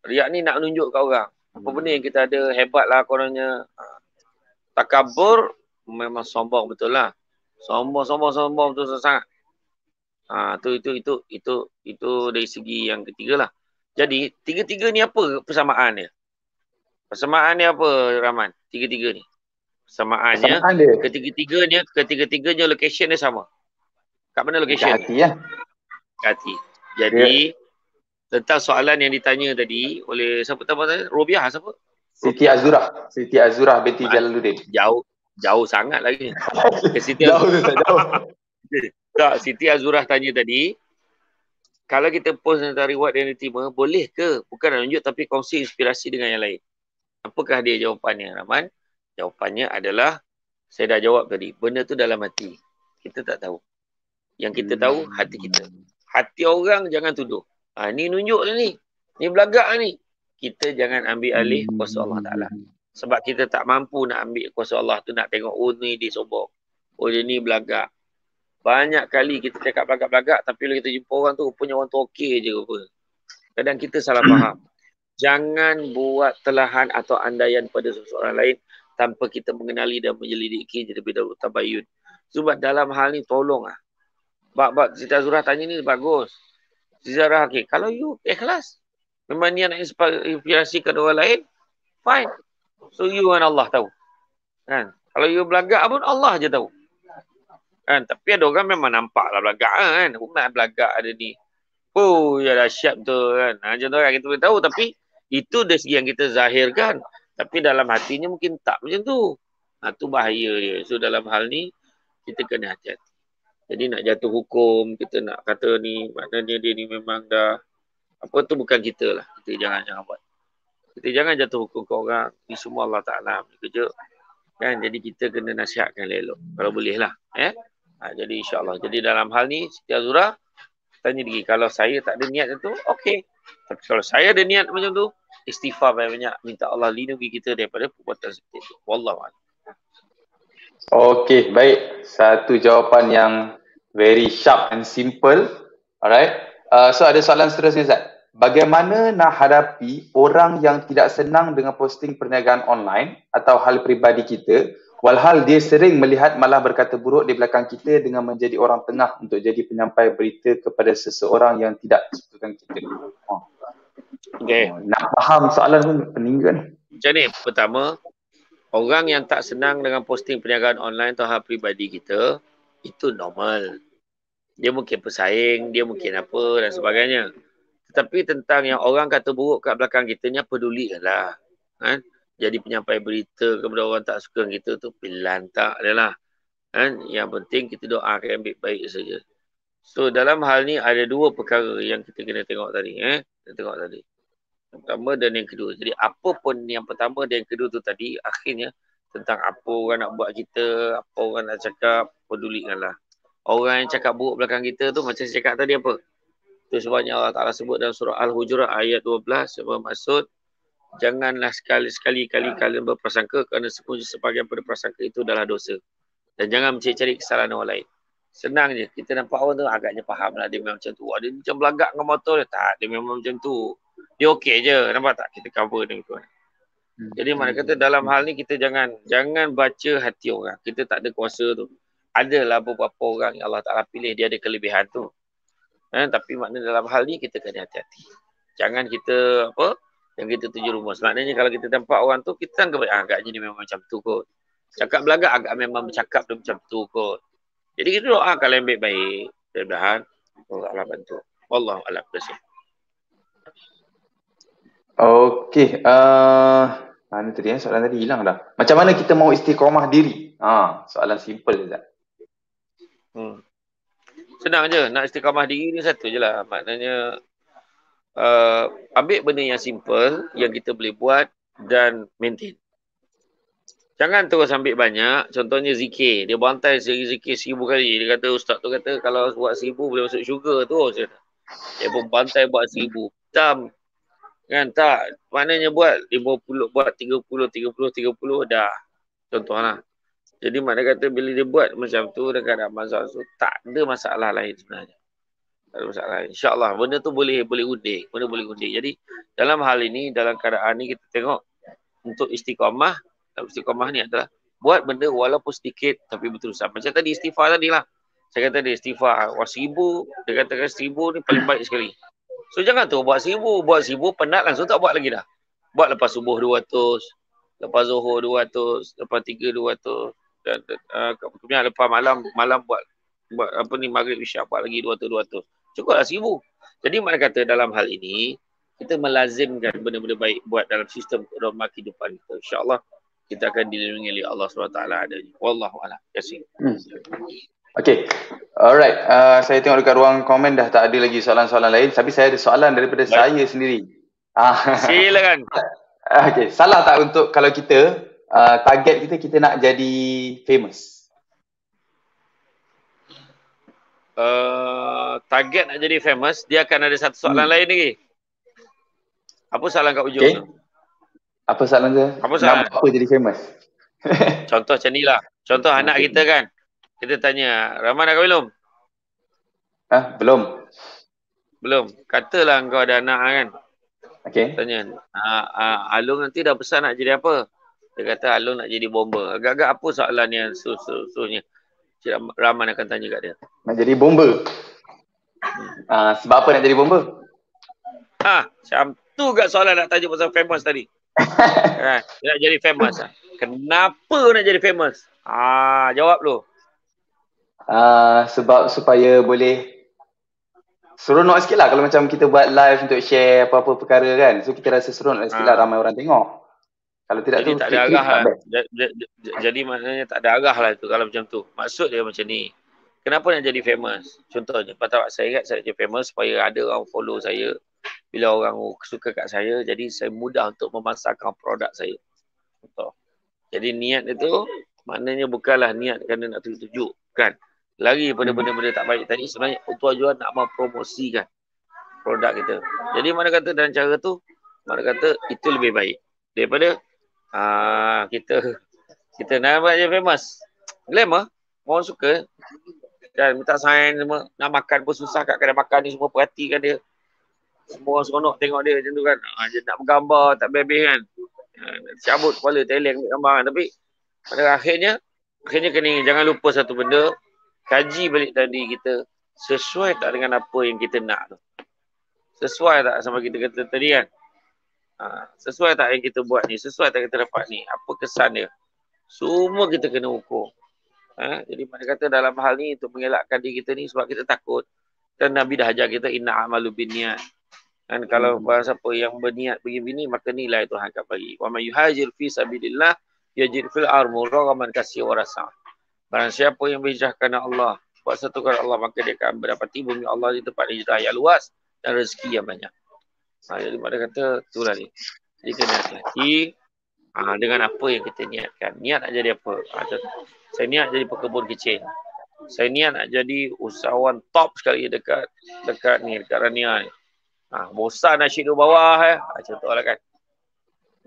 Riak ni nak menunjuk kat orang. Apa benda yang kita ada, hebat lah korangnya. Takabur memang sombong betul lah. Sombong betul sangat. Itu dari segi yang ketiga lah. Jadi, 3-3 ni apa persamaan dia? Persamaan dia apa, Rahman? 3-3 ni. Persamaannya, ketiga-tiganya location dia sama. Kat mana location? Kat hati ya. Kat hati. Jadi, tentang soalan yang ditanya tadi oleh siapa tadi? Robiah siapa? Siti Azurah binti Jalaluddin. Jauh sangat lagi. Jauh. Tak, Siti Azurah tanya tadi, Kalau kita post tentang reward yang diterima, boleh ke? Bukan nak tunjuk tapi kongsi inspirasi dengan yang lain. Apakah dia jawapannya, Rahman? Jawapannya adalah, saya dah jawab tadi, benda tu dalam hati. Kita tak tahu. Yang kita tahu, hati kita. Hati orang jangan tuduh. Ni nunjuk ni. Ni belagak ni. Kita jangan ambil alih kuasa Allah Ta'ala. Sebab kita tak mampu nak ambil kuasa Allah tu, nak tengok, oh ni dia sombong. Oh dia ni belagak. Banyak kali kita cakap belagak-belagak, tapi bila kita jumpa orang tu, rupanya orang tu okey je rupa. Kadang kita salah faham. Jangan buat telahan atau andaian pada seseorang lain tanpa kita mengenali dan menyelidiki terlebih dahulu, tabayun. Sebab dalam hal ni tolonglah. Bab Siti Azurah tanya ni bagus. Siti Azurah, okay, kalau you ikhlas, memang niat nak inspirasikan orang lain, fine. So you and Allah tahu. Kan? Kalau you belagak pun Allah je tahu. Kan? Tapi ada orang memang nampak lah belagak kan. Umat belagak ada ni. Oh, ya dahsyat betul kan. Macam tu kan kita boleh tahu. Tapi itu dari segi yang kita zahirkan. Tapi dalam hatinya mungkin tak macam tu. Tu bahaya dia. So dalam hal ni, kita kena hati-hati. Jadi nak jatuh hukum, kita nak kata ni, maknanya dia ni memang dah, apa tu bukan kita lah. Kita jangan buat. Kita jangan jatuh hukum ke orang. Ni semua Allah Ta'ala kerja. Kan? Jadi kita kena nasihatkan elok. Kalau boleh lah. Jadi insyaAllah. Jadi dalam hal ni, Siti Azurah tanya lagi, kalau saya tak ada niat macam tu, okey. Tapi kalau saya ada niat macam tu, istighfar banyak-banyak. Minta Allah lindungi kita daripada perbuatan seperti itu. Wallahualam. Okey, baik. Satu jawapan yang very sharp and simple. Alright. So ada soalan seterusnya, Zat. Bagaimana nak hadapi orang yang tidak senang dengan posting perniagaan online atau hal peribadi kita, walhal dia sering melihat malah berkata buruk di belakang kita dengan menjadi orang tengah untuk jadi penyampai berita kepada seseorang yang tidak sukakan kita. Okay. Nak faham soalan pun pening kan? Macam ni, pertama, orang yang tak senang dengan posting perniagaan online atau hal peribadi kita, itu normal. Dia mungkin pesaing, dia mungkin apa dan sebagainya. Tetapi tentang yang orang kata buruk kat belakang kita ni, pedulilah. Kan? Jadi penyampai berita kepada orang tak suka kita tu, lantak dia lah. Kan? Yang penting kita doakan yang baik-baik saja. So dalam hal ni ada dua perkara yang kita kena tengok tadi. Kita tengok tadi. Yang pertama dan yang kedua. Jadi apa pun yang pertama dan yang kedua tu tadi, akhirnya tentang apa orang nak buat kita, apa orang nak cakap, pedulikanlah. Orang yang cakap buruk belakang kita tu, macam saya cakap tadi apa? Itu sebabnya Allah Ta'ala sebut dalam surah Al-Hujurat ayat 12, yang bermaksud, janganlah sekali-sekali kalian berprasangka kerana sebahagian pada prasangka itu adalah dosa. Dan jangan mencari-cari kesalahan orang lain. Senang je. Kita nampak orang tu agaknya faham lah dia memang macam tu. Dia macam belagak dengan motor dia. Tak, dia memang macam tu. Dia okey je. Nampak tak? Kita cover dengan tu. Jadi mana kata dalam hal ni kita jangan baca hati orang. Kita tak ada kuasa tu. Adalah beberapa orang yang Allah Ta'ala pilih dia ada kelebihan tu. Tapi maknanya dalam hal ni kita kena hati-hati. Jangan kita yang kita tuju rumus. Maknanya kalau kita nampak orang tu, kita anggap agaknya dia memang macam tu kot. Cakap belagak agak memang bercakap dia macam tu kot. Jadi kita doakan yang baik-baik. Mudah-mudahan Allah Allah bantu. Wallahualam. Okey. Mana tadi soalan tadi hilang dah. Macam mana kita mau istiqamah diri? Soalan simple je. Senang je. Nak istiqamah diri ni satu je lah. Maknanya ambil benda yang simple yang kita boleh buat dan maintain. Jangan terus ambil banyak. Contohnya zikir. Dia bantai zikir 1000 kali. Dia kata, ustaz tu kata kalau buat 1000 boleh masuk syurga tu. Dia pun bantai buat 1000. Tam. Kan tak. Maknanya buat 50, buat 30 dah. Contohlah. Jadi makna kata bila dia buat macam tu dekat masalah tu, tak ada masalah lain sebenarnya. Tak ada masalah lain. InsyaAllah benda tu boleh undi. Benda boleh undi. Jadi dalam hal ini, dalam keadaan ni kita tengok untuk istiqamah. Istiqamah ni adalah buat benda walaupun sedikit tapi berterusan. Macam tadi istighfar tadi lah. Saya kata dia istighfar. 1000, dia katakan 1000 ni paling baik sekali. So jangan tu buat 1000 penat langsung tak buat lagi dah. Buat lepas subuh 200, lepas zuhur 200, lepas 3 200 dan kemudian lepas malam buat maghrib isyak buat lagi 200. Cukuplah 1000. Jadi mana kata dalam hal ini kita melazimkan benda-benda baik buat dalam sistem norma kehidupan kita. InsyaAllah kita akan dilindungi oleh Allah SWT adanya. Wallahualam. Yasin. Okay. Alright. Saya tengok dekat ruang komen dah tak ada lagi soalan-soalan lain. Tapi saya ada soalan daripada saya sendiri. Silakan. Okay. Salah tak untuk kalau kita target kita nak jadi famous? Target nak jadi famous, dia akan ada satu soalan lain lagi. Apa soalan kat ujung tu? Apa soalan dia? Apa soalan? Nak apa jadi famous? Contoh macam ni lah. Contoh anak kita kan. Kita tanya, Rahman dah kahwin belum? Belum. Belum. Katalah kau ada anak kan. Okay. Tanya, Alung nanti dah besar nak jadi apa? Dia kata Alung nak jadi bomber. Agak-agak apa soalan yang susahnya? Cik Rahman akan tanya kat dia. Nak jadi bomber? Sebab apa nak jadi bomber? Macam tu kat soalan nak tanya pasal famous tadi. Kan? Dia nak jadi famous. Kenapa nak jadi famous? Jawab lu. Sebab supaya boleh seronok sikit lah kalau macam kita buat live untuk share apa-apa perkara kan. So kita rasa seronok sikit lah, ramai orang tengok. Kalau tidak jadi tu tak ada arah lah. Jadi maknanya tak ada arah lah tu kalau macam tu. Maksud dia macam ni. Kenapa nak jadi famous? Contohnya, pada saya ingat saya jadi famous supaya ada orang follow saya. Bila orang suka kat saya, jadi saya mudah untuk memasarkan produk saya. Contoh. Jadi niat itu maknanya bukanlah niat kerana nak tunjuk kan. Lagi pada benda-benda tak baik tadi, sebenarnya tujuan nak mempromosikan produk kita. Jadi mana kata dalam cara tu, mana kata itu lebih baik daripada kita nak buat je famous. Glamour, orang suka kan, minta sign semua, nak makan pun susah kat kedai makan ni, semua perhatikan dia. Semua orang seronok tengok dia macam tu kan. Dia nak bergambar tak habis kan. Cabut kepala teleng ambil gambar kan. Tapi pada akhirnya kena jangan lupa satu benda, kaji balik tadi kita sesuai tak dengan apa yang kita nak tu. Sesuai tak sama kita kata tadi kan. Sesuai tak yang kita buat ni, sesuai tak kita dapat ni, apa kesan dia. Semua kita kena ukur. Jadi mana kata dalam hal ni untuk mengelakkan diri kita ni sebab kita takut. Dan Nabi dah ajar kita inna amalu binniat. Dan kalau siapa yang berniat begini maka nilai Tuhan akan bagi. Wa may yuhajir fi sabilillah yajid fil ardi muraghaman katsira wa rasa. Barang siapa yang berhijrah kerana Allah, buat satu kerana Allah, maka dia akan mendapati bumi Allah di tempat hijrah yang luas dan rezeki yang banyak. Jadi pada kata itulah ni. Jadi kena hati-hati dengan apa yang kita niatkan. Niat nak jadi apa? Saya niat jadi pekebun kecil. Saya niat nak jadi usahawan top sekali dekat Rania ni. Bosan nak syedul bawah contohlah kan.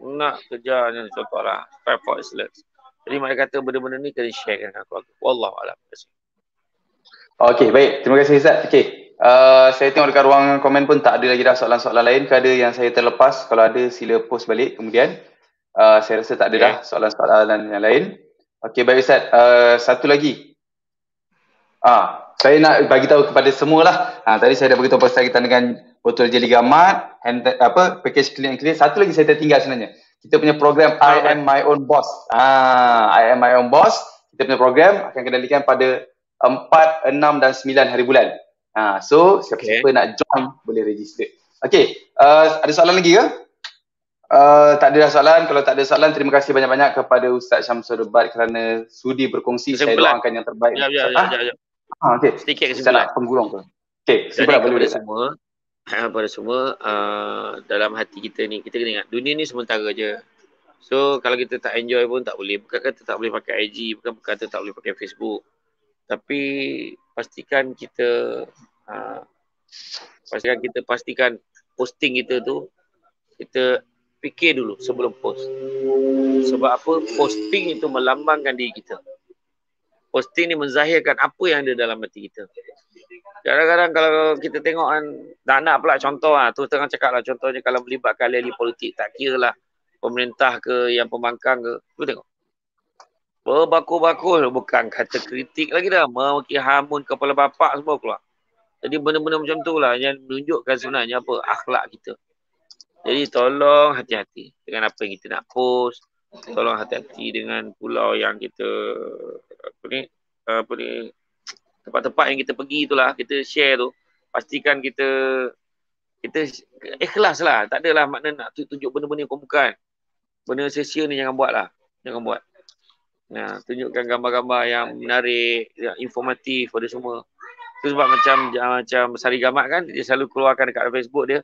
Nak kerja contohlah strive for excellence. Jadi mereka kata benda-benda ni kena share dengan keluarga. Wallahualam. Okey, baik. Terima kasih Ustaz. Okey. Saya tengok dekat ruang komen pun tak ada lagi dah soalan-soalan lain. Ke ada yang saya terlepas? Kalau ada sila post balik kemudian. Saya rasa tak ada dah soalan-soalan yang lain. Okey, baik Ustaz. Satu lagi. Saya nak bagi tahu kepada semualah. Tadi saya dah beritahu pasal kita dengan botol jeli gamat, package clean and clean. Satu lagi saya tertinggal sebenarnya. Kita punya program I Am My Own Boss. I Am My Own Boss. Kita punya program akan kendalikan pada 4, 6 dan 9 hari bulan. So siapa-siapa nak join boleh register. Okey, ada soalan lagi ke? Tak ada soalan. Kalau tak ada soalan, terima kasih banyak-banyak kepada Ustaz Syamsul Rebat kerana sudi berkongsi. Saya doakan yang terbaik. Okey. Sedikit kesimpulan. Penggulung tu. Okey, kesimpulan boleh pada semua dalam hati kita ni, kita kena ingat dunia ni sementara je. So kalau kita tak enjoy pun tak boleh. Bukan kata tak boleh pakai IG, bukan kata tak boleh pakai Facebook. Tapi pastikan kita pastikan posting kita tu kita fikir dulu sebelum post. Sebab apa? Posting itu melambangkan diri kita. Posting ni menzahirkan apa yang ada dalam hati kita. Kadang-kadang kalau kita tengok kan, nak pula contoh tu tengah cakap lah, contohnya kalau melibatkan ahli politik, tak kira lah pemerintah ke yang pembangkang ke, tu tengok. Berbakul-bakul, bukan kata kritik lagi dah, memaki hamun kepala bapak semua keluar. Jadi benda-benda macam tu lah yang menunjukkan sebenarnya apa, akhlak kita. Jadi tolong hati-hati dengan apa yang kita nak post. Tolong hati-hati dengan pulau yang kita tempat-tempat yang kita pergi itulah, kita share tu. Pastikan kita ikhlas lah. Tak adalah makna nak tunjuk benda-benda yang bukan. Benda sia-sia ni jangan buat lah. Jangan buat. Tunjukkan gambar-gambar yang menarik, yang informatif pada semua. Itu sebab macam Sari Gamat kan, dia selalu keluarkan dekat Facebook dia,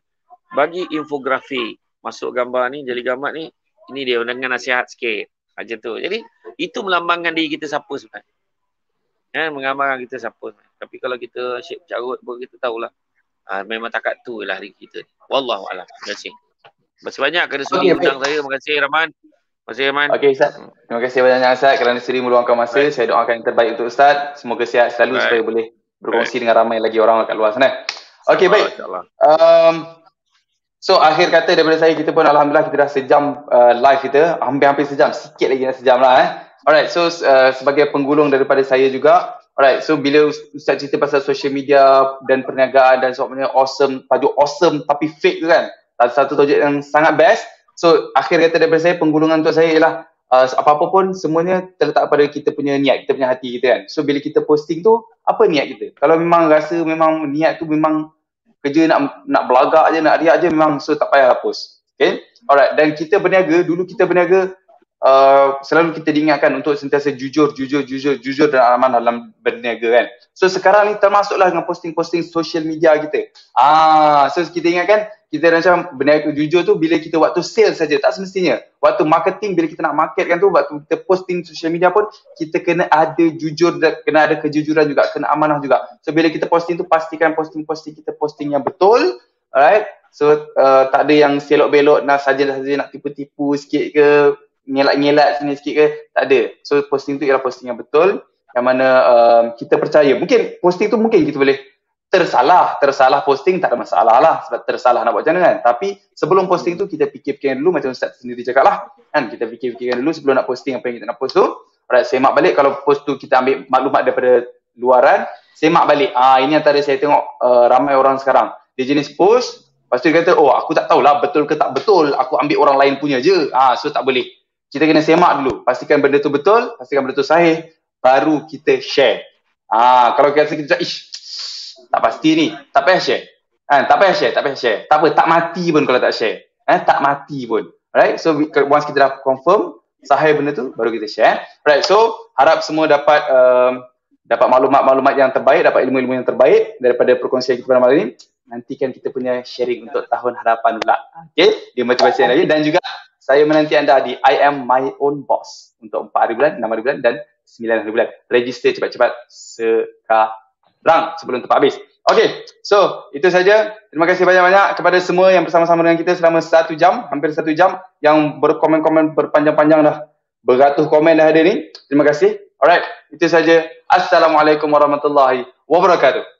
bagi infografi, masuk gambar ni, Jali Gamat ni, ini dia dengan nasihat sikit. Macam tu. Jadi, itu melambangkan diri kita siapa sebenarnya. Menggambarkan kita siapa sebenarnya. Tapi kalau kita syek carut pun kita tahulah. Memang takat tu lah diri kita. Wallahualam. Terima kasih. Terima kasih banyak kerana sudi undang saya. Terima kasih Rahman. Terima kasih Rahman. Okey Ustaz. Terima kasih banyak Ustaz kerana sudi meluangkan masa. Saya doakan yang terbaik untuk Ustaz. Semoga sihat selalu supaya boleh berkongsi dengan ramai lagi orang kat luar sana. Okey, baik. So akhir kata daripada saya, kita pun alhamdulillah kita dah sejam live kita, hampir-hampir sejam, sikit lagi nak sejam lah. Alright, so sebagai penggulung daripada saya juga, alright, so bila Ustaz cerita pasal social media dan perniagaan dan sebagainya, awesome, tajuk awesome tapi fake tu kan, satu tajuk yang sangat best. So akhir kata daripada saya, penggulungan untuk saya ialah apa-apa pun semuanya terletak pada kita punya niat, kita punya hati kita kan. So bila kita posting tu, apa niat kita? Kalau memang rasa memang niat tu memang kerja nak belagak je, nak riak je, memang so tak payah post. Okay, alright. Dan kita berniaga, dulu kita berniaga, selalu kita diingatkan untuk sentiasa jujur dan amanah dalam berniaga kan. So sekarang ni termasuklah dengan posting-posting social media kita. So kita ingatkan, kita macam berniaga jujur tu bila kita waktu sales saja, tak semestinya. Waktu marketing, bila kita nak marketkan tu, waktu kita posting social media pun, kita kena ada jujur, kena ada kejujuran juga, kena amanah juga. So bila kita posting tu, pastikan posting-posting kita posting yang betul. Alright. So tak ada yang selok-belok nak saja nak tipu-tipu sikit ke, ngelak-ngelak sini sikit ke, tak ada. So posting tu ialah posting yang betul, yang mana kita percaya. Mungkin posting tu mungkin kita boleh tersalah posting, tak ada masalah lah, sebab tersalah nak buat macam mana kan. Tapi sebelum posting tu kita fikir-fikirkan dulu, macam Ustaz sendiri cakap lah kan, kita fikir-fikirkan dulu sebelum nak posting apa yang kita nak post tu. Alright, semak balik, kalau post tu kita ambil maklumat daripada luaran, semak balik, ini antara saya tengok ramai orang sekarang, dia jenis post, lepas tu dia kata, oh aku tak tahulah betul ke tak betul, aku ambil orang lain punya je. So tak boleh. Kita kena semak dulu, pastikan benda tu betul, pastikan benda tu sahih, baru kita share. Kalau kita rasa kita tak pasti ni, tak payah share. Tak payah share. Tak apa, tak mati pun kalau tak share. Tak mati pun. Alright, so once kita dah confirm sahih benda tu, baru kita share. Alright, so harap semua dapat maklumat-maklumat yang terbaik, dapat ilmu-ilmu yang terbaik daripada perkongsian kita pada malam ini. Nantikan kita punya sharing untuk tahun hadapan pula. Okay, dia motivasi lagi. Dan juga saya menanti anda di I Am My Own Boss untuk 4 hari bulan, 6 hari bulan dan 9 hari bulan. Register cepat-cepat sekarang sebelum tempat habis. Okay, so itu saja. Terima kasih banyak-banyak kepada semua yang bersama-sama dengan kita selama 1 jam, hampir 1 jam, yang berkomen-komen berpanjang-panjang dah. Beratus komen dah ada ni. Terima kasih. Alright, itu saja. Assalamualaikum warahmatullahi wabarakatuh.